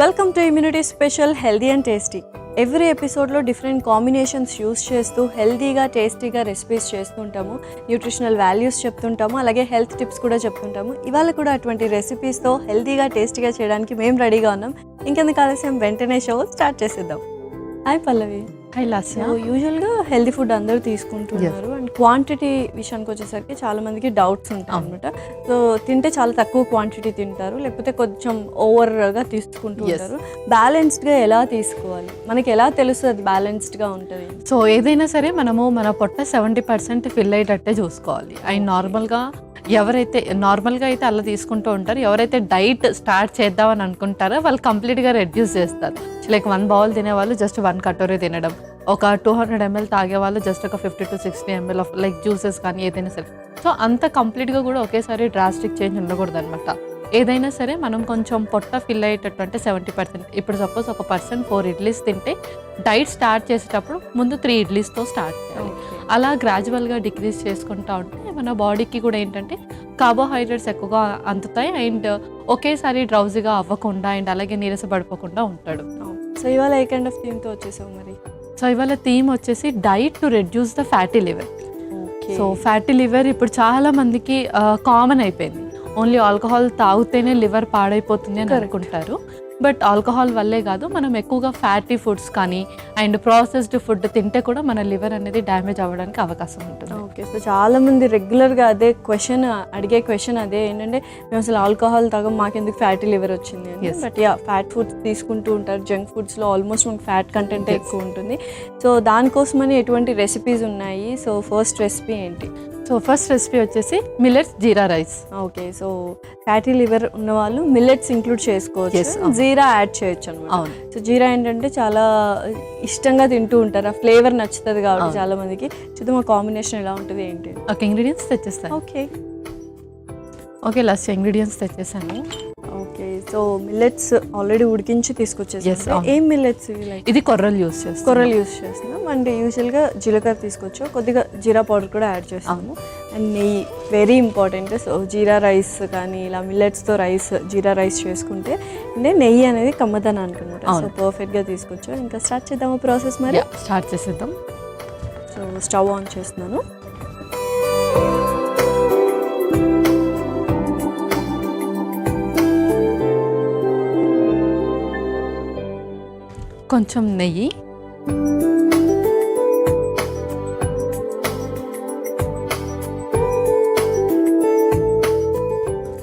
Welcome to immunity special healthy and tasty. Every ఎపిసోడ్లో different combinations use చేస్తూ హెల్దీగా టేస్టీగా రెసిపీస్ చేస్తుంటాము, న్యూట్రిషనల్ వాల్యూస్ చెప్తుంటాము, అలాగే హెల్త్ టిప్స్ కూడా చెప్తుంటాము. ఇవాళ కూడా అటువంటి రెసిపీస్తో హెల్దీగా టేస్టీగా చేయడానికి మేము రెడీగా ఉన్నాం. ఇంకెందుకు ఆలస్యం, వెంటనే షో స్టార్ట్ చేసేద్దాం. హాయ్ పల్లవి. హాయ్ లాస్య. యూజువల్గా హెల్దీ ఫుడ్ అందరూ తీసుకుంటున్నారు అండ్ క్వాంటిటీ విషయానికి వచ్చేసరికి చాలా మందికి డౌట్స్ ఉంటాయి అనమాట. సో తింటే చాలా తక్కువ క్వాంటిటీ తింటారు, లేకపోతే కొంచెం ఓవర్గా తీసుకుంటూ ఉంటారు. బ్యాలెన్స్డ్గా ఎలా తీసుకోవాలి, మనకి ఎలా తెలుస్తుంది బ్యాలెన్స్డ్గా ఉంటుంది? సో ఏదైనా సరే మనము మన పొట్ట 70% ఫిల్ అయ్యేటట్టే చూసుకోవాలి. అండ్ నార్మల్గా అయితే అలా తీసుకుంటూ ఉంటారు. ఎవరైతే డైట్ స్టార్ట్ చేద్దామని అనుకుంటారో వాళ్ళు కంప్లీట్గా రెడ్యూస్ చేస్తారు. లైక్ 1 బౌల్ తినేవాళ్ళు జస్ట్ 1 కటోరీ తినడం, ఒక 200 ml తాగే వాళ్ళు జస్ట్ ఒక 50 to 60 ml of like juices కానీ ఏదైనా సరే. సో అంత కంప్లీట్గా కూడా ఒకేసారి డ్రాస్టిక్ చేంజ్ ఉండకూడదు అనమాట. ఏదైనా సరే మనం కొంచెం పొట్ట ఫిల్ అయ్యేటట్టు అంటే 70%. ఇప్పుడు సపోజ్ ఒక పర్సన్ 4 ఇడ్లీస్ తింటే డైట్ స్టార్ట్ చేసేటప్పుడు ముందు 3 ఇడ్లీస్తో స్టార్ట్ చేయాలి. అలా గ్రాడ్యువల్గా డిక్రీజ్ చేసుకుంటూ ఉంటే మన బాడీకి కూడా ఏంటంటే కార్బోహైడ్రేట్స్ ఎక్కువగా అందుతాయి అండ్ ఒకేసారి డ్రౌజీగా అవ్వకుండా అండ్ అలాగే నీరసపడిపోకుండా ఉంటాడు. సో ఇవాళ ఏ కైండ్ ఆఫ్ థీమ్తో వచ్చేసాం మరి? సో ఇవాళ థీమ్ వచ్చేసి diet to reduce the fatty liver. So fatty liver ఇప్పుడు చాలా మందికి కామన్ అయిపోయింది. ఓన్లీ ఆల్కహాల్ తాగితేనే లివర్ పాడైపోతుంది అని అనుకుంటారు. బట్ ఆల్కహాల్ వల్లే కాదు, మనం ఎక్కువగా ఫ్యాటీ ఫుడ్స్ కానీ అండ్ ప్రాసెస్డ్ ఫుడ్ తింటే కూడా మన లివర్ అనేది డ్యామేజ్ అవ్వడానికి అవకాశం ఉంటుంది. ఓకే. సో చాలా మంది రెగ్యులర్గా అడిగే క్వశ్చన్ అదే ఏంటంటే, మేము అసలు ఆల్కహాల్ తాగం, మాకెందుకు ఫ్యాటీ లివర్ వచ్చింది అని. బట్ ఫ్యాట్ ఫుడ్స్ తీసుకుంటూ ఉంటారు. జంక్ ఫుడ్స్లో ఆల్మోస్ట్ మనకు ఫ్యాట్ కంటెంట్ ఎక్కువ ఉంటుంది. సో దానికోసమని ఎటువంటి రెసిపీస్ ఉన్నాయి? సో ఫస్ట్ రెసిపీ ఏంటి? సో ఫస్ట్ రెసిపీ వచ్చేసి millets jeera rice. Okay. So fatty liver ఉన్న వాళ్ళు మిల్లెట్స్ ఇంక్లూడ్ చేసుకోవచ్చు, జీరా యాడ్ చేయొచ్చు అనమాట. సో జీరా ఏంటంటే చాలా ఇష్టంగా తింటూ ఉంటారు, ఆ ఫ్లేవర్ నచ్చుతుంది కాబట్టి చాలా మందికి. చూద్దాం ఆ కాంబినేషన్ ఎలా ఉంటుంది ఏంటి. ఓకే, ఇంగ్రీడియంట్స్ తెచ్చేస్తాను. ఓకే లాస్ట్ ఇంగ్రీడియంట్స్ తెచ్చేసాను. ఓకే. సో మిల్లెట్స్ ఆల్రెడీ ఉడికించి తీసుకొచ్చేసాను. ఏం మిల్లెట్స్? ఇది కొర్రలు యూస్ చేస్తున్నాం అండ్ యూజువల్గా జీలకర్ర తీసుకొచ్చు, కొద్దిగా జీరా పౌడర్ కూడా యాడ్ చేస్తాము అండ్ నెయ్యి వెరీ ఇంపార్టెంట్. సో జీరా రైస్ కానీ ఇలా మిల్లెట్స్తో జీరా రైస్ చేసుకుంటే అంటే నెయ్యి అనేది కమ్మదనానికి అనమాట. సో పర్ఫెక్ట్గా తీసుకొచ్చు. ఇంకా స్టార్ట్ చేద్దాము ప్రాసెస్. మరి స్టార్ట్ చేసేద్దాం. సో స్టవ్ ఆన్ చేస్తున్నాను. కొంచెం నెయ్యి,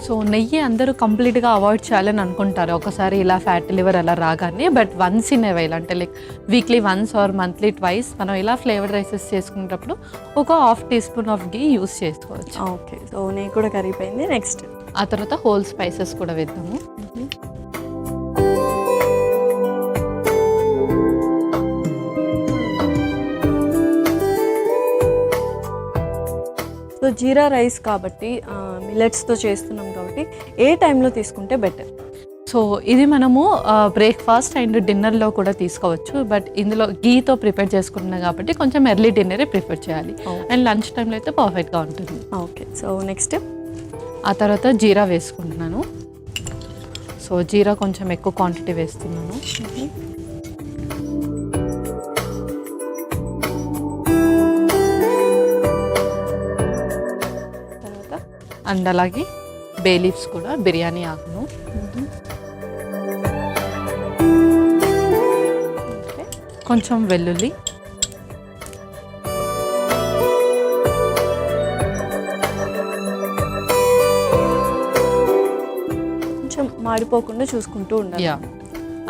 సో నెయ్యి అందరూ కంప్లీట్గా అవాయిడ్ చేయాలని అనుకుంటారు ఒకసారి ఇలా ఫ్యాటీ లివర్ అలా రాగానే. But once in a while అంటే like weekly once or monthly twice మనం ఇలా ఫ్లేవర్డ్ రైసెస్ చేసుకునేటప్పుడు ఒక 1/2 teaspoon ఆఫ్ గీ యూస్ చేసుకోవచ్చు. ఓకే. సో నెయ్యి కూడా కరిగిపోయింది. నెక్స్ట్ ఆ తర్వాత హోల్ స్పైసెస్ కూడా వేద్దాము. సో జీరా రైస్ కాబట్టి మిల్లెట్స్తో చేస్తున్నాం కాబట్టి ఏ టైంలో తీసుకుంటే బెటర్? సో ఇది మనము బ్రేక్ఫాస్ట్ అండ్ డిన్నర్లో కూడా తీసుకోవచ్చు. బట్ ఇందులో గీతో ప్రిపేర్ చేసుకుంటున్నాం కాబట్టి కొంచెం ఎర్లీ డిన్నరే ప్రిఫర్ చేయాలి. అండ్ లంచ్ టైంలో అయితే పర్ఫెక్ట్గా ఉంటుంది. ఓకే. సో నెక్స్ట్ ఆ తర్వాత జీరా వేసుకుంటున్నాను. సో జీరా కొంచెం ఎక్కువ క్వాంటిటీ వేస్తున్నాను. అండ్ అలాగే బే లీవ్స్ కూడా, బిర్యానీ ఆకును, కొంచెం వెల్లుల్లి, కొంచెం మాడిపోకుండా చూసుకుంటూ ఉండాలి.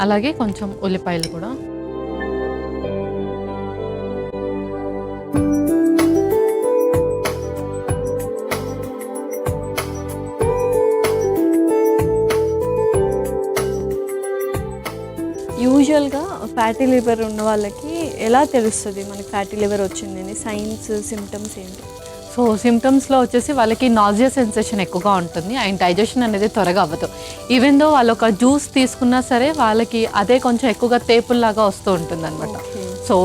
అలాగే కొంచెం ఉల్లిపాయలు కూడా. యూజువల్గా ఫ్యాటీ లివర్ ఉన్న వాళ్ళకి ఎలా తెలుస్తుంది మనకి ఫ్యాటీ లివర్ వచ్చిందని? సైన్స్, సిమ్టమ్స్ ఏంటి? సో సిమ్టమ్స్లో వచ్చేసి వాళ్ళకి నాజియా సెన్సేషన్ ఎక్కువగా ఉంటుంది అండ్ డైజెషన్ అనేది త్వరగా అవ్వదు. ఈవెన్ దో వాళ్ళు ఒక జ్యూస్ తీసుకున్నా సరే వాళ్ళకి అదే కొంచెం ఎక్కువగా తేపుల్లాగా వస్తూ ఉంటుంది అనమాట. సో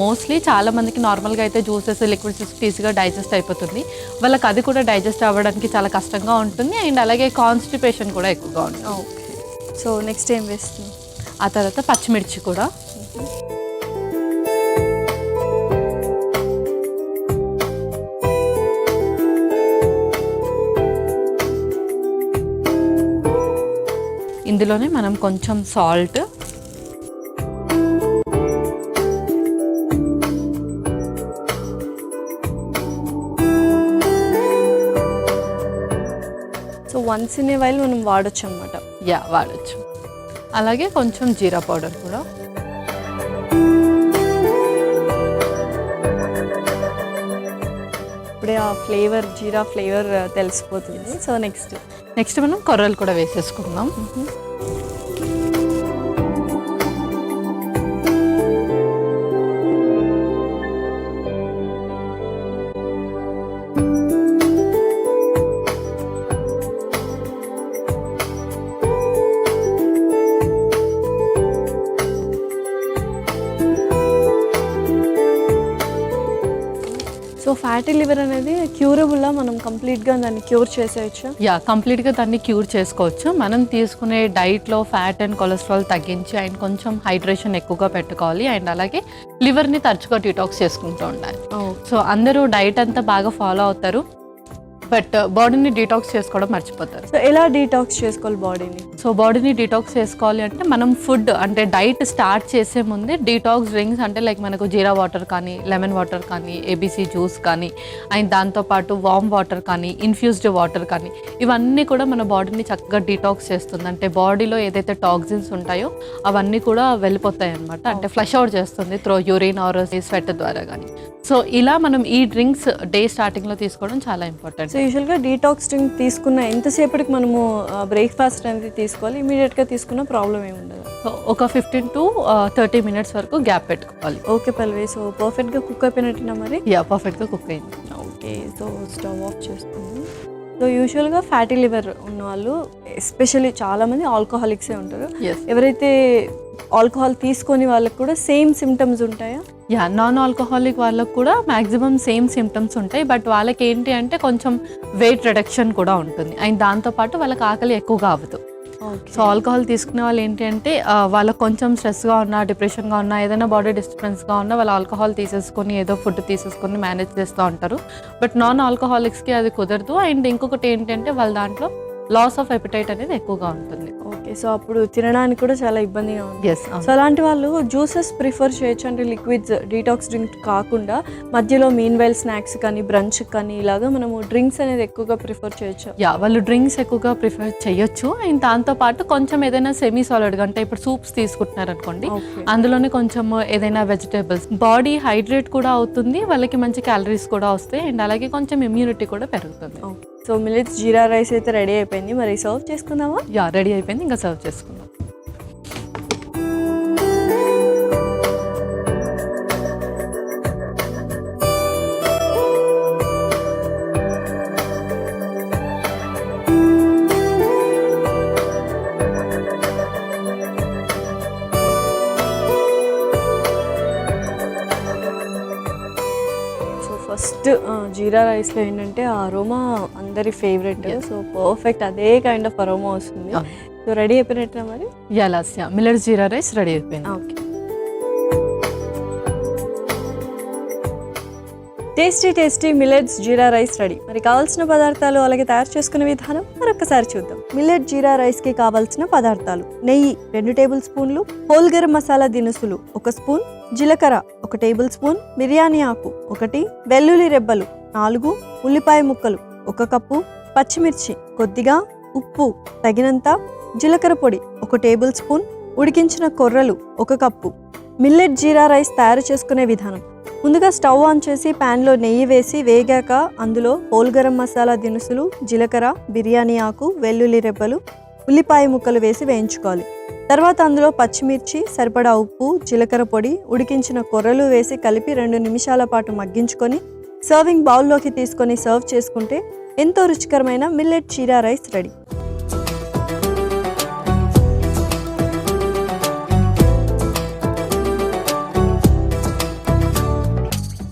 మోస్ట్లీ చాలామందికి నార్మల్గా అయితే జ్యూసెస్, లిక్విడ్స్ ఈజీగా డైజెస్ట్ అయిపోతుంది. వాళ్ళకి అది కూడా డైజెస్ట్ అవ్వడానికి చాలా కష్టంగా ఉంటుంది అండ్ అలాగే కాన్స్టిపేషన్ కూడా ఎక్కువగా ఉంటుంది. ఓకే. సో నెక్స్ట్ ఏం వేస్తున్నాం? ఆ తర్వాత పచ్చిమిర్చి కూడా, ఇందులోనే మనం కొంచెం salt, so once in a while మనం వాడచ్చు అనమాట. వాడచ్చు. అలాగే కొంచెం జీరా పౌడర్ కూడా. ఇప్పుడే ఆ ఫ్లేవర్, జీరా ఫ్లేవర్ తెలిసిపోతుంది. సో నెక్స్ట్ మనం కొర్రలు కూడా వేసేసుకుందాం. సో ఫ్యాటీ లివర్ అనేది క్యూరబుల్లా, మనం కంప్లీట్గా దాన్ని క్యూర్ చేసేయచ్చు? కంప్లీట్గా దాన్ని క్యూర్ చేసుకోవచ్చు. మనం తీసుకునే డైట్లో ఫ్యాట్ అండ్ కొలెస్ట్రాల్ తగ్గించి అండ్ కొంచెం హైడ్రేషన్ ఎక్కువగా పెట్టుకోవాలి. అండ్ అలాగే లివర్ని తరచుగా డిటాక్స్ చేసుకుంటూ ఉండాలి. సో అందరూ డైట్ అంతా బాగా ఫాలో అవుతారు, బట్ బాడీని డీటాక్స్ చేసుకోవడం మర్చిపోతారు. సో ఎలా డీటాక్స్ చేసుకోవాలి బాడీని? సో బాడీని డీటాక్స్ చేసుకోవాలి అంటే మనం ఫుడ్ అంటే డైట్ స్టార్ట్ చేసే ముందే డీటాక్స్ డ్రింక్స్ అంటే లైక్ మనకు జీరా వాటర్ కానీ, లెమన్ వాటర్ కానీ, ఏబీసీ జ్యూస్ కానీ, అండ్ దాంతోపాటు వామ్ వాటర్ కానీ, ఇన్ఫ్యూజ్డ్ వాటర్ కానీ, ఇవన్నీ కూడా మన బాడీని చక్కగా డీటాక్స్ చేస్తుంది. అంటే బాడీలో ఏదైతే టాక్సిన్స్ ఉంటాయో అవన్నీ కూడా వెళ్ళిపోతాయి అనమాట. అంటే ఫ్లష్ అవుట్ చేస్తుంది త్రూ యూరిన్ ఆర్ స్వెట్ ద్వారా కానీ. సో ఇలా మనం ఈ డ్రింక్స్ డే స్టార్టింగ్లో తీసుకోవడం చాలా ఇంపార్టెంట్. సో యూజువల్గా డీటాక్స్ డ్రింక్ తీసుకున్న ఎంతసేపటికి మనము బ్రేక్ఫాస్ట్ అనేది తీసుకోవాలి? ఇమీడియట్గా తీసుకున్న ప్రాబ్లం ఏమి ఉండదు? సో ఒక 15 to 30 minutes వరకు గ్యాప్ పెట్టుకోవాలి. ఓకే పల్లవి, సో పర్ఫెక్ట్గా కుక్ అయిపోయినట్టున్నా మరి? పర్ఫెక్ట్గా కుక్ అయింది. ఓకే, సో స్టవ్ ఆఫ్ చేస్తున్నాము. సో యూజువల్గా ఫ్యాటీ లివర్ ఉన్న వాళ్ళు, ఎస్పెషల్లీ చాలామంది ఆల్కహాలిక్సే ఉంటారు. ఎవరైతే ఆల్కహాల్ తీసుకొని వాళ్ళకి కూడా సేమ్ సిమ్టమ్స్ ఉంటాయా? నాన్ ఆల్కహాలిక్ వాళ్ళకు కూడా మ్యాక్సిమం సేమ్ సిమ్టమ్స్ ఉంటాయి. బట్ వాళ్ళకి ఏంటి అంటే కొంచెం వెయిట్ రిడక్షన్ కూడా ఉంటుంది. అండ్ దాంతోపాటు వాళ్ళకి ఆకలి ఎక్కువగా అవ్వదు. సో ఆల్కహాల్ తీసుకునే వాళ్ళు ఏంటి అంటే వాళ్ళకి కొంచెం స్ట్రెస్గా ఉన్నా, డిప్రెషన్గా ఉన్నా, ఏదైనా బాడీ డిస్టర్బెన్స్గా ఉన్నా వాళ్ళు ఆల్కహాల్ తీసేసుకొని ఏదో ఫుడ్ తీసేసుకొని మేనేజ్ చేస్తూ ఉంటారు. బట్ నాన్ ఆల్కహాలిక్స్కి అది కుదరదు. అండ్ ఇంకొకటి ఏంటంటే వాళ్ళ దాంట్లో లాస్ ఆఫ్ ఎపిటైట్ అనేది ఎక్కువగా ఉంటుంది. ఓకే, సో అప్పుడు తినడానికి కూడా చాలా ఇబ్బందిగా ఉంది. సో అలాంటి వాళ్ళు జ్యూసెస్ ప్రిఫర్ చేయొచ్చు అంటే లిక్విడ్స్, డీటాక్స్ డ్రింక్ కాకుండా మధ్యలో మీన్ వైల్ స్నాక్స్ కానీ, బ్రంచ్ కానీ ఇలాగా మనము డ్రింక్స్ అనేది ఎక్కువగా ప్రిఫర్ చేయొచ్చు? వాళ్ళు డ్రింక్స్ ఎక్కువగా ప్రిఫర్ చేయొచ్చు. అండ్ దాంతోపాటు కొంచెం ఏదైనా సెమీ సాలిడ్గా అంటే ఇప్పుడు సూప్స్ తీసుకుంటున్నారు అనుకోండి, అందులోనే కొంచెం ఏదైనా వెజిటేబుల్స్, బాడీ హైడ్రేట్ కూడా అవుతుంది, వాళ్ళకి మంచి క్యాలరీస్ కూడా వస్తాయి. అండ్ అలాగే కొంచెం ఇమ్యూనిటీ కూడా పెరుగుతుంది. సో మిల్లెట్స్ జీరా రైస్ అయితే రెడీ అయిపోయింది, మరి సర్వ్ చేసుకుందామా? రెడీ అయిపోయింది, ఇంకా సర్వ్ చేసుకుందాం. ఫస్ట్ జీరా రైస్లో ఏంటంటే ఆ అరోమా అందరి ఫేవరెట్. సో పర్ఫెక్ట్ అదే కైండ్ ఆఫ్ అరోమా వస్తుంది. సో రెడీ అయిపోయినట్టు మరి? మిల్లెట్స్ జీరా రైస్ రెడీ అయిపోయింది. Okay, tasty millets jeera rice ready. మరి కావాల్సిన పదార్థాలు అలాగే తయారు చేసుకునే విధానం మరొకసారి చూద్దాం. మిల్లెట్ జీరా రైస్కి కావాల్సిన పదార్థాలు: నెయ్యి 2 టేబుల్ స్పూన్లు, హోల్ గరం మసాలా దినుసులు 1 స్పూన్, జీలకర్ర 1 టేబుల్ స్పూన్, బిర్యానీ ఆకు 1, వెల్లుల్లి రెబ్బలు 4, ఉల్లిపాయ ముక్కలు 1 కప్పు, పచ్చిమిర్చి కొద్దిగా, ఉప్పు తగినంత, జీలకర్ర పొడి 1 టేబుల్ స్పూన్, ఉడికించిన కొర్రలు 1 కప్పు. మిల్లెట్ జీరా రైస్ తయారు చేసుకునే విధానం: ముందుగా స్టవ్ ఆన్ చేసి ప్యాన్లో నెయ్యి వేసి వేగాక అందులో హోల్ గరం మసాలా దినుసులు, జీలకర్ర, బిర్యానీ ఆకు, వెల్లుల్లి రెబ్బలు, ఉల్లిపాయ ముక్కలు వేసి వేయించుకోవాలి. తర్వాత అందులో పచ్చిమిర్చి, సరిపడా ఉప్పు, జీలకర్ర పొడి, ఉడికించిన కొర్రలు వేసి కలిపి 2 నిమిషాల పాటు మగ్గించుకొని సర్వింగ్ బౌల్లోకి తీసుకొని సర్వ్ చేసుకుంటే ఎంతో రుచికరమైన మిల్లెట్ జీరా రైస్ రెడీ.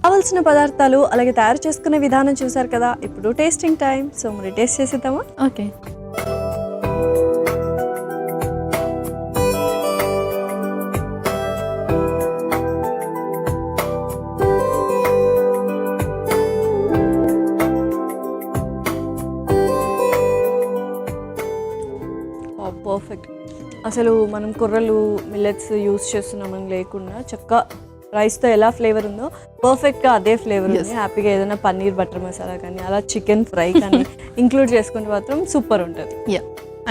కావాల్సిన పదార్థాలు అలాగే తయారు చేసుకునే విధానం చూసారు కదా. ఇప్పుడు టేస్టింగ్ టైం. సో మరి టేస్ట్ చేసేద్దామా? ఓకే. అసలు మనం కొర్రలు మిల్లెట్స్ యూస్ చేస్తున్నామని లేకుండా చక్కగా రైస్తో ఎలా ఫ్లేవర్ ఉందో పర్ఫెక్ట్గా అదే ఫ్లేవర్ ఉంది. హ్యాపీగా ఏదైనా పన్నీర్ బటర్ మసాలా కానీ అలా చికెన్ ఫ్రై కానీ ఇంక్లూడ్ చేసుకుంటే మాత్రం సూపర్ ఉంటుంది.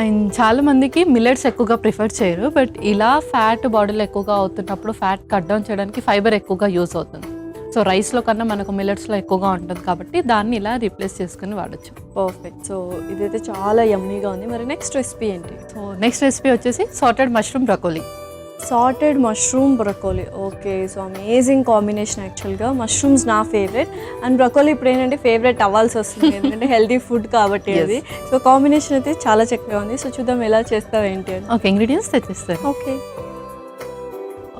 అండ్ చాలా మందికి మిల్లెట్స్ ఎక్కువగా ప్రిఫర్ చేయరు, బట్ ఇలా ఫ్యాట్ బాడీలో ఎక్కువగా అవుతున్నప్పుడు ఫ్యాట్ కట్ డౌన్ చేయడానికి ఫైబర్ ఎక్కువగా యూస్ అవుతుంది. సో రైస్లో కన్నా మనకు మిల్లెట్స్లో ఎక్కువగా ఉంటుంది కాబట్టి దాన్ని ఇలా రీప్లేస్ చేసుకుని వాడచ్చు. పర్ఫెక్ట్. సో ఇదైతే చాలా యమ్మీగా ఉంది. మరి నెక్స్ట్ రెసిపీ ఏంటి? సో నెక్స్ట్ రెసిపీ వచ్చేసి sautéed mushroom broccoli. Sautéed mushroom broccoli. Okay, so amazing combination. యాక్చువల్గా మష్రూమ్స్ నా ఫేవరెట్, అండ్ బ్రకోలీ ఇప్పుడు ఏంటంటే ఫేవరెట్ అవ్వాల్సి వస్తుంది ఎందుకంటే హెల్తీ ఫుడ్ కాబట్టి అది. సో కాంబినేషన్ అయితే చాలా చక్కగా ఉంది. సో చూద్దాం ఎలా చేస్తావు ఏంటి అని. ఓకే, ఇంగ్రీడియంట్స్ తెచ్చిస్తాను.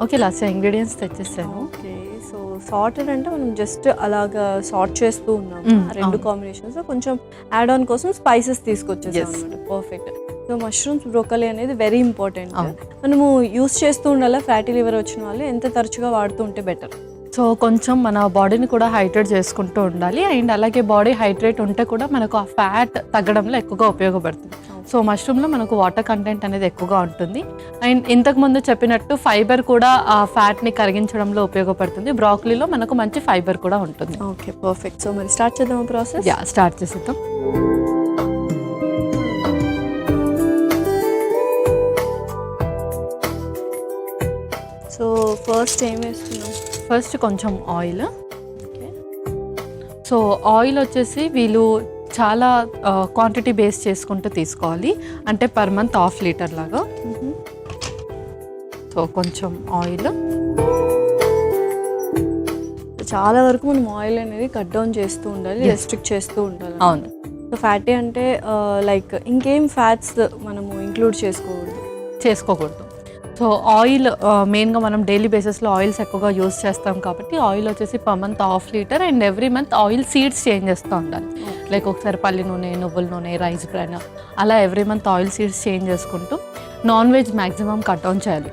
ఓకే లాస్ట్ ఇంగ్రీడియంట్స్ తెచ్చిస్తాను. ఓకే, సో సార్టెడ్ అంటే మనం జస్ట్ అలాగా సార్ట్ చేస్తూ ఉన్నాం. రెండు కాంబినేషన్స్ కొంచెం యాడ్ ఆన్ కోసం స్పైసెస్ తీసుకొచ్చేసాం అనమాట. పర్ఫెక్ట్. సో మష్రూమ్స్ బ్రోకలీ అనేది వెరీ ఇంపార్టెంట్. మనము యూస్ చేస్తూ ఉండాలి. ఫ్యాటీ లివర్ వచ్చిన వాళ్ళు ఎంత తరచుగా వాడుతూ ఉంటే బెటర్? సో కొంచెం మన బాడీని కూడా హైడ్రేట్ చేసుకుంటూ ఉండాలి, అండ్ అలాగే బాడీ హైడ్రేట్ ఉంటే కూడా మనకు ఆ ఫ్యాట్ తగ్గడంలో ఎక్కువగా ఉపయోగపడుతుంది. సో మష్రూమ్లో మనకు వాటర్ కంటెంట్ అనేది ఎక్కువగా ఉంటుంది, అండ్ ఇంతకుముందు చెప్పినట్టు ఫైబర్ కూడా ఆ ఫ్యాట్ని కరిగించడంలో ఉపయోగపడుతుంది. బ్రాకలీలో మనకు మంచి ఫైబర్ కూడా ఉంటుంది. Okay, perfect. సో మరి స్టార్ట్ చేద్దాం ప్రాసెస్. స్టార్ట్ చేసేద్దాం. సో ఫస్ట్ ఏం వేస్తున్నాం? ఫస్ట్ కొంచెం ఆయిల్. ఓకే, సో ఆయిల్ వచ్చేసి వీళ్ళు చాలా క్వాంటిటీ బేస్ చేసుకుంటూ తీసుకోవాలి, అంటే పర్ మంత్ 1/2 లీటర్ లాగా. సో కొంచెం ఆయిల్. చాలా వరకు మనం ఆయిల్ అనేది కట్ డౌన్ చేస్తూ ఉండాలి, రెస్ట్రిక్ట్ చేస్తూ ఉండాలి. అవును. సో ఫ్యాటీ అంటే లైక్ ఇంకేం ఫ్యాట్స్ మనము ఇంక్లూడ్ చేసుకోకూడదు. సో ఆయిల్ మెయిన్గా మనం డైలీ బేసిస్లో ఆయిల్స్ ఎక్కువగా యూస్ చేస్తాం కాబట్టి ఆయిల్ వచ్చేసి per month 1/2 litre, and every month oil seeds change చేస్తూ ఉండాలి. లైక్ ఒకసారి పల్లి నూనె, నువ్వుల నూనె, రైస్ బ్రాన్, అలా every month oil seeds change చేసుకుంటూ non veg maximum cut down చేయాలి.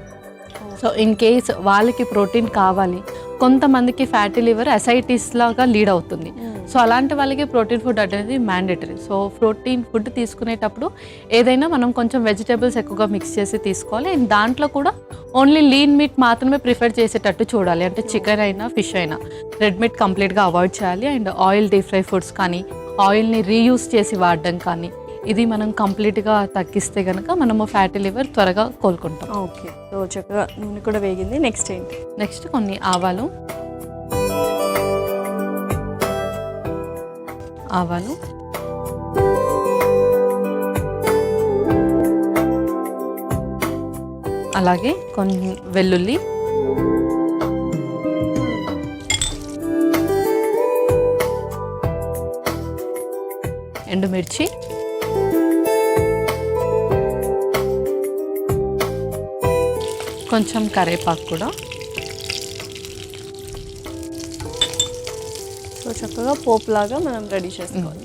సో ఇన్ కేస్ వాళ్ళకి ప్రోటీన్ కావాలి, కొంతమందికి ఫ్యాటీ లివర్ అసైటిస్ లాగా లీడ్ అవుతుంది. సో అలాంటి వాళ్ళకి ప్రోటీన్ ఫుడ్ అనేది మ్యాండేటరీ. సో ప్రోటీన్ ఫుడ్ తీసుకునేటప్పుడు ఏదైనా మనం కొంచెం వెజిటేబుల్స్ ఎక్కువగా మిక్స్ చేసి తీసుకోవాలి, అండ్ దాంట్లో కూడా ఓన్లీ లీన్ మీట్ మాత్రమే ప్రిఫర్ చేసేటట్టు చూడాలి. అంటే చికెన్ అయినా ఫిష్ అయినా రెడ్ మీట్ కంప్లీట్గా అవాయిడ్ చేయాలి, and oil deep fry foods కానీ ఆయిల్ని రీయూస్ చేసి వాడడం కానీ ఇది మనం కంప్లీట్గా తగ్గిస్తే కనుక మనము ఫ్యాటీ లివర్ త్వరగా కోలుకుంటాం. ఓకే, సో చక్కగా నూనె కూడా వేగింది. నెక్స్ట్ ఏంటి? నెక్స్ట్ కొన్ని ఆవాలు. అలాగే కొన్ని వెల్లుల్లి, ఎండుమిర్చి, కొంచెం కరివేపాకు కూడా. సో చక్కగా పోపులాగా మనం రెడీ చేసుకోవాలి.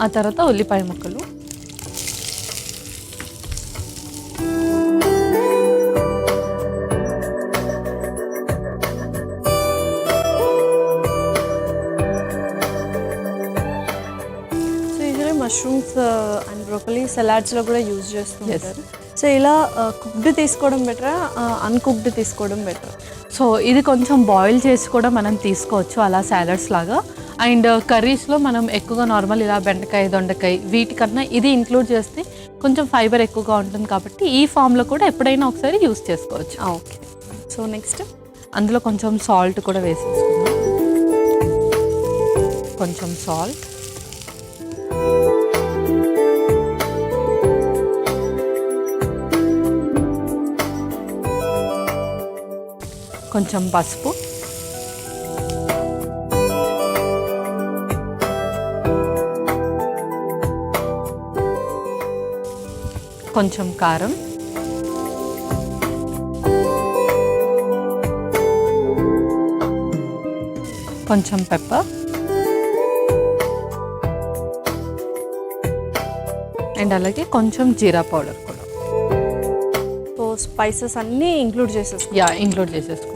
ఆ తర్వాత ఉల్లిపాయ ముక్కలు, మష్రూమ్స్ అండ్ బ్రోకలీ సలాడ్స్లో కూడా యూజ్ చేస్తూ ఉంటారు. సో ఇలా కుక్డ్ తీసుకోవడం బెటరా, అన్కుక్డ్ తీసుకోవడం బెటర్? సో ఇది కొంచెం బాయిల్ చేసి కూడా మనం తీసుకోవచ్చు అలా సాలడ్స్ లాగా. అండ్ కర్రీస్లో మనం ఎక్కువగా నార్మల్ ఇలా బెండకాయ, దొండకాయ వీటికన్నా ఇది ఇంక్లూడ్ చేస్తే కొంచెం ఫైబర్ ఎక్కువగా ఉంటుంది కాబట్టి ఈ ఫామ్లో కూడా ఎప్పుడైనా ఒకసారి యూస్ చేసుకోవచ్చు. ఓకే, సో నెక్స్ట్ అందులో కొంచెం సాల్ట్ కూడా వేసేసుకుందాం. కొంచెం సాల్ట్, కొంచెం పసుపు, కొంచెం కారం, కొంచెం పెప్పర్, అండ్ అలాగే కొంచెం జీరా పౌడర్ కూడా. సో స్పైసెస్ అన్నీ ఇంక్లూడ్ చేసేసుకో. ఇంక్లూడ్ చేసేసుకో.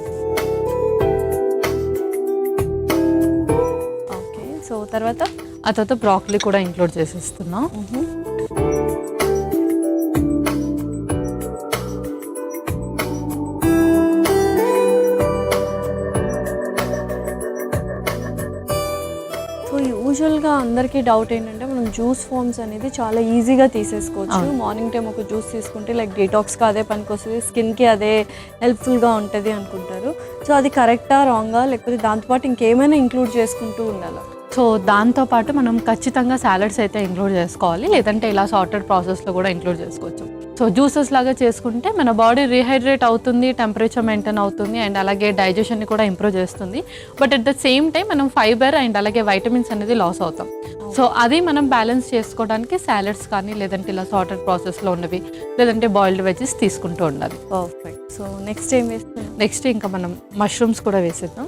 ఓకే, సో తర్వాత బ్రాకలీ కూడా ఇంక్లూడ్ చేసేస్తున్నా. నార్మల్గా అందరికీ డౌట్ ఏంటంటే మనం జ్యూస్ ఫార్మ్స్ అనేది చాలా ఈజీగా తీసేసుకోవచ్చు. మార్నింగ్ టైం ఒక జ్యూస్ తీసుకుంటే లైక్ డీటాక్స్గా అదే పనికి వస్తుంది, స్కిన్కి అదే హెల్ప్ఫుల్గా ఉంటుంది అనుకుంటారు. సో అది కరెక్టా రాంగా, లేకపోతే దాంతోపాటు ఇంకేమైనా ఇంక్లూడ్ చేసుకుంటూ ఉండాలా? సో దాంతోపాటు మనం ఖచ్చితంగా సాలడ్స్ అయితే ఇంక్లూడ్ చేసుకోవాలి, లేదంటే ఇలా సార్టెడ్ ప్రాసెస్లో కూడా ఇంక్లూడ్ చేసుకోవచ్చు. సో జ్యూసెస్ లాగా చేసుకుంటే మన బాడీ రీహైడ్రేట్ అవుతుంది, టెంపరేచర్ మెయింటైన్ అవుతుంది, అండ్ అలాగే డైజెషన్ని కూడా ఇంప్రూవ్ చేస్తుంది. But at the same time మనం ఫైబర్ అండ్ అలాగే వైటమిన్స్ అనేది లాస్ అవుతాం. సో అది మనం బ్యాలెన్స్ చేసుకోవడానికి సాలడ్స్ కానీ, లేదంటే ఇలా సార్టెడ్ ప్రాసెస్లో ఉన్నవి, లేదంటే బాయిల్డ్ వెజెస్ తీసుకుంటూ ఉండాలి. పర్ఫెక్ట్. సో నెక్స్ట్ ఏం వేస్తాం? నెక్స్ట్ ఇంకా మనం మష్రూమ్స్ కూడా వేసేద్దాం.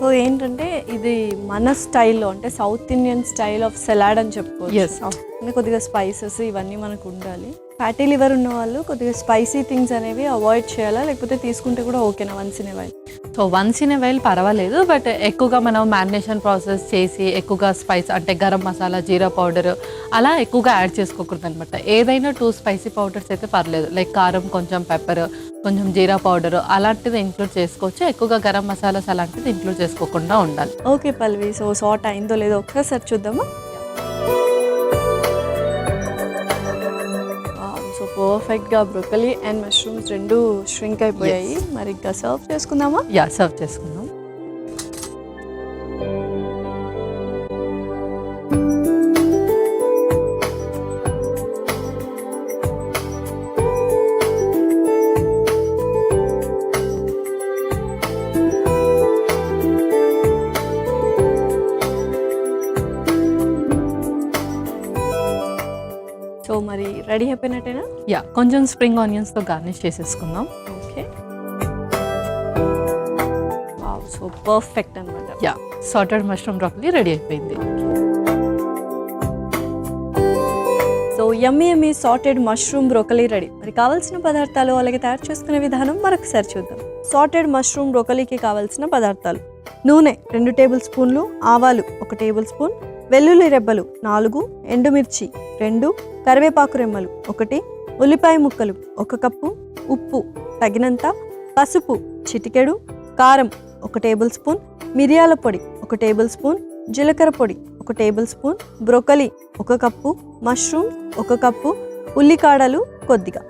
సో ఏంటంటే ఇది మన స్టైల్లో, అంటే south Indian style of salad అని చెప్పుకోవచ్చు. అంటే కొద్దిగా స్పైసెస్ ఇవన్నీ మనకు ఉండాలి. ఫ్యాటీ లివర్ ఉన్న వాళ్ళు కొద్దిగా స్పైసీ థింగ్స్ అనేవి అవాయిడ్ చేయాలా, లేకపోతే తీసుకుంటే కూడా ఓకేనా once in a while? So once in a while పర్వాలేదు, బట్ ఎక్కువగా మనం మ్యారినేషన్ ప్రాసెస్ చేసి ఎక్కువగా స్పైస్ అంటే గరం మసాలా, జీరా పౌడర్ అలా ఎక్కువగా యాడ్ చేసుకోకూడదు అనమాట. ఏదైనా 2 స్పైసీ పౌడర్స్ అయితే పర్లేదు, లైక్ కారం, కొంచెం పెప్పర్, కొంచెం జీరా పౌడర్ అలాంటిది ఇంక్లూడ్ చేసుకోవచ్చు. ఎక్కువగా గరం మసాలాస్ అలాంటిది ఇంక్లూడ్ చేసుకోకుండా ఉండాలి. ఓకే పల్వి, సో సార్ట్ అయిందో లేదో ఒక్కసారి చూద్దామా? సో పర్ఫెక్ట్గా బ్రోకలీ అండ్ మష్రూమ్స్ రెండు ష్రింక్ అయిపోయాయి. మరి ఇంకా సర్వ్ చేసుకుందామా? యా, సర్వ్ చేసుకుందాం. సో మరి రెడీ అయిపోయినట్టేనా? యా, కొంచెం స్ప్రింగ్ ఆనియన్స్తో గార్నిష్ చేసేసుకుందాం. ఓకే, సో పర్ఫెక్ట్ అనమాట. Yeah, sauteed mushroom broccoli ready అయిపోయింది. So yummy sauteed mushroom broccoli ready. మరి కావాల్సిన పదార్థాలు అలాగే తయారు చేసుకునే విధానం మరొకసారి చూద్దాం. సార్టెడ్ మష్రూమ్ బ్రోకలీకి కావాల్సిన పదార్థాలు: నూనె 2 టేబుల్ స్పూన్లు, ఆవాలు 1 టేబుల్ స్పూన్, వెల్లుల్లి రెబ్బలు 4, ఎండుమిర్చి 2, కరివేపాకు రెమ్మలు 1, ఉల్లిపాయ ముక్కలు 1 కప్పు, ఉప్పు తగినంత, పసుపు చిటికెడు, కారం 1 టేబుల్ స్పూన్, మిరియాల పొడి 1 టేబుల్ స్పూన్, జీలకర్ర పొడి 1 tablespoon, broccoli 1 cup, mushroom 1 cup, ఉల్లికాడలు కొద్దిగా.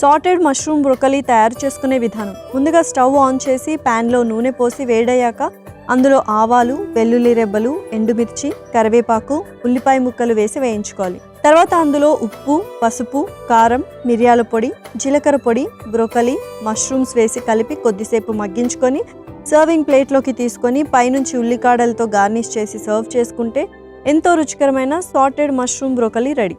సార్టెడ్ మష్రూమ్ బ్రోకలీ తయారు చేసుకునే విధానం: ముందుగా స్టవ్ ఆన్ చేసి ప్యాన్లో నూనె పోసి వేడయ్యాక అందులో ఆవాలు, వెల్లుల్లి రెబ్బలు, ఎండుమిర్చి, కరివేపాకు, ఉల్లిపాయ ముక్కలు వేసి వేయించుకోవాలి. తర్వాత అందులో ఉప్పు, పసుపు, కారం, మిరియాల పొడి, జీలకర్ర పొడి, బ్రోకలీ, మష్రూమ్స్ వేసి కలిపి కొద్దిసేపు మగ్గించుకొని సర్వింగ్ ప్లేట్లోకి తీసుకొని పైనుంచి ఉల్లికాడలతో గార్నిష్ చేసి సర్వ్ చేసుకుంటే ఎంతో రుచికరమైన సార్టెడ్ మష్రూమ్ బ్రోకలీ రెడీ.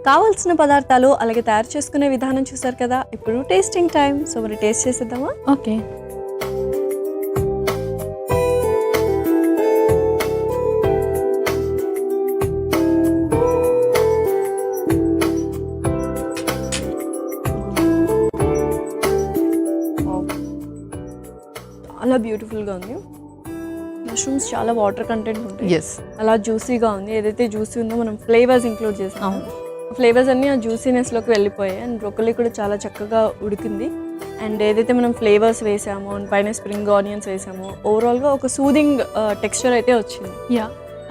కావాల్సిన పదార్థాలు అలాగే తయారు చేసుకునే విధానం చూసారు కదా. ఇప్పుడు టేస్టింగ్ టైం. సో మరి టేస్ట్ చేసేద్దామా? ఓకే. చాలా బ్యూటిఫుల్గా ఉంది. మష్రూమ్స్ చాలా వాటర్ కంటెంట్ ఉంటాయి. ఎస్, అలా జ్యూసీగా ఉంది. ఏదైతే జ్యూసీ ఉందో మనం ఫ్లేవర్స్ ఇంక్లూడ్ చేసాము. ఫ్లేవర్స్ అన్నీ ఆ జ్యూసీనెస్లోకి వెళ్ళిపోయాయి. అండ్ బ్రోకలీ కూడా చాలా చక్కగా ఉడికింది. అండ్ ఏదైతే మనం ఫ్లేవర్స్ వేసామో అండ్ పైన స్ప్రింగ్ ఆనియన్స్ వేసామో ఓవరాల్గా ఒక సూదింగ్ టెక్స్చర్ అయితే వచ్చింది. యా,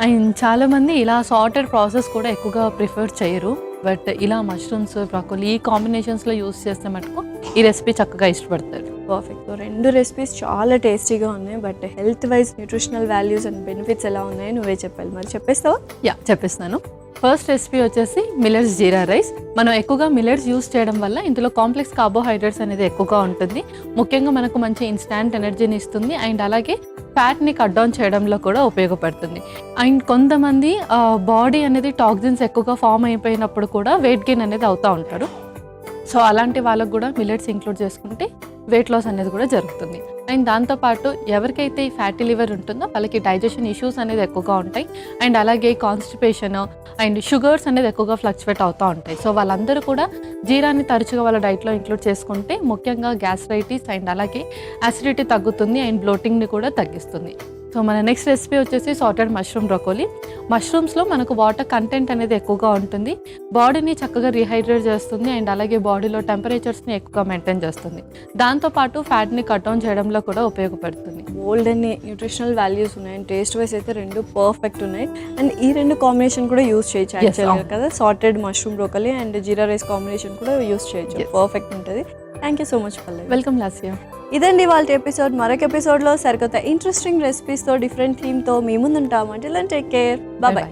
అండ్ చాలామంది ఇలా సార్టెడ్ ప్రాసెస్ కూడా ఎక్కువగా ప్రిఫర్ చేయరు. బట్ ఇలా మష్రూమ్స్, బ్రోకలీ ఈ కాంబినేషన్స్లో యూస్ చేస్తే మటుకు ఈ రెసిపీ చక్కగా ఇష్టపడతారు. పర్ఫెక్ట్. రెండు రెసిపీస్ చాలా టేస్టీగా ఉన్నాయి. But health wise nutritional values and benefits ఎలా ఉన్నాయో నువ్వే చెప్పాలి. మరి చెప్పేస్తావా? యా, చెప్పేస్తాను. ఫస్ట్ రెసిపీ వచ్చేసి మిల్లెట్స్ జీరా రైస్. మనం ఎక్కువగా మిల్లెట్స్ యూస్ చేయడం వల్ల ఇందులో కాంప్లెక్స్ కార్బోహైడ్రేట్స్ అనేది ఎక్కువగా ఉంటుంది. ముఖ్యంగా మనకు మంచి ఇన్స్టాంట్ ఎనర్జీని ఇస్తుంది అండ్ అలాగే ఫ్యాట్ని కట్ డౌన్ చేయడంలో కూడా ఉపయోగపడుతుంది. అండ్ కొంతమంది బాడీ అనేది టాక్సిన్స్ ఎక్కువగా ఫామ్ అయిపోయినప్పుడు కూడా వెయిట్ గెయిన్ అనేది అవుతూ ఉంటారు. సో అలాంటి వాళ్ళకు కూడా మిల్లెట్స్ ఇంక్లూడ్ చేసుకుంటే వెయిట్ లాస్ అనేది కూడా జరుగుతుంది. అండ్ దాంతోపాటు ఎవరికైతే ఈ ఫ్యాటీ లివర్ ఉంటుందో వాళ్ళకి డైజెషన్ ఇష్యూస్ అనేది ఎక్కువగా ఉంటాయి. అండ్ అలాగే కాన్స్టిపేషన్ అండ్ షుగర్స్ అనేది ఎక్కువగా ఫ్లక్చువేట్ అవుతూ ఉంటాయి. సో వాళ్ళందరూ కూడా జీరాని తరచుగా వాళ్ళ డైట్లో ఇంక్లూడ్ చేసుకుంటే ముఖ్యంగా గ్యాస్ట్రైటిస్ అండ్ అలాగే యాసిడిటీ తగ్గుతుంది అండ్ బ్లోటింగ్ని కూడా తగ్గిస్తుంది. సో మన నెక్స్ట్ రెసిపీ వచ్చేసి సాటెడ్ మష్రూమ్ బ్రోకోలీ. మష్రూమ్స్లో మనకు వాటర్ కంటెంట్ అనేది ఎక్కువగా ఉంటుంది, బాడీని చక్కగా రీహైడ్రేట్ చేస్తుంది అండ్ అలాగే బాడీలో టెంపరేచర్స్ని ఎక్కువగా మెయింటైన్ చేస్తుంది. దాంతోపాటు ఫ్యాట్ని కట్ డౌన్ చేయడంలో కూడా ఉపయోగపడుతుంది. బోల్డ్ అన్ని న్యూట్రిషనల్ వాల్యూస్ ఉన్నాయి అండ్ టేస్ట్ వైస్ అయితే రెండు పర్ఫెక్ట్ ఉన్నాయి. అండ్ ఈ రెండు కాంబినేషన్ కూడా యూస్ చేయొచ్చు యాక్చువల్గా కదా, sautéed mushroom broccoli and jeera rice combination కూడా యూస్ చేయొచ్చు, పర్ఫెక్ట్ ఉంటుంది. Thank you so much Pallavi. Welcome Lasya. ఇదండి వాళ్ళ ఎపిసోడ్. మరొక ఎపిసోడ్లో సరికొత్త ఇంట్రెస్టింగ్ రెసిపీస్తో డిఫరెంట్ థీమ్తో మీ ముందు ఉంటాం. అంటే టేక్ కేర్, బాయ్.